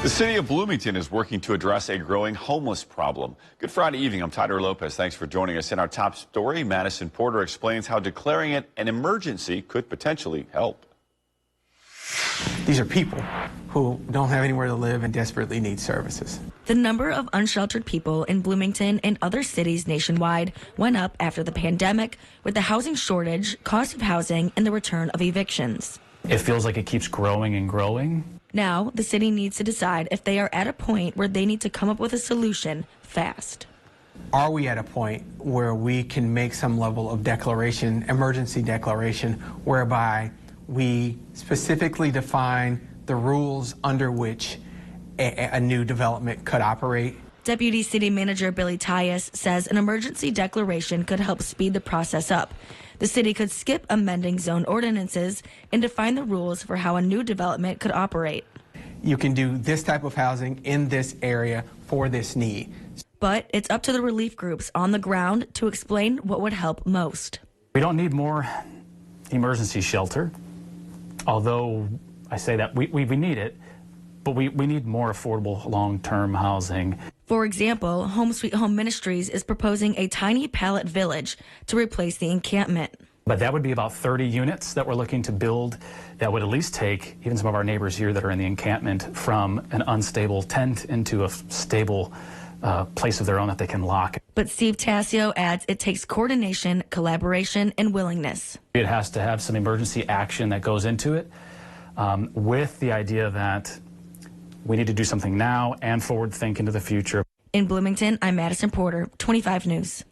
The city of Bloomington is working to address a growing homeless problem. Good Friday evening. I'm Tyler Lopez. Thanks for joining us. In our top story, Madison Porter explains how declaring it an emergency could potentially help. These are people who don't have anywhere to live and desperately need services. The number of unsheltered people in Bloomington and other cities nationwide went up after the pandemic, with the housing shortage, cost of housing, and the return of evictions. It feels like it keeps growing and growing. Now, the city needs to decide if they are at a point where they need to come up with a solution fast. Are we at a point where we can make some level of declaration, emergency declaration, whereby we specifically define the rules under which a new development could operate? Deputy City Manager Billy Tyus says an emergency declaration could help speed the process up. The city could skip amending zone ordinances and define the rules for how a new development could operate. You can do this type of housing in this area for this need. But it's up to the relief groups on the ground to explain what would help most. We don't need more emergency shelter, although I say that we need it, but we need more affordable long-term housing. For example, Home Sweet Home Ministries is proposing a tiny pallet village to replace the encampment. But that would be about 30 units that we're looking to build. That would at least take even some of our neighbors here that are in the encampment from an unstable tent into a stable place of their own that they can lock. But Steve Tassio adds it takes coordination, collaboration, and willingness. It has to have some emergency action that goes into it, with the idea that we need to do something now and forward think into the future. In Bloomington, I'm Madison Porter, 25 News.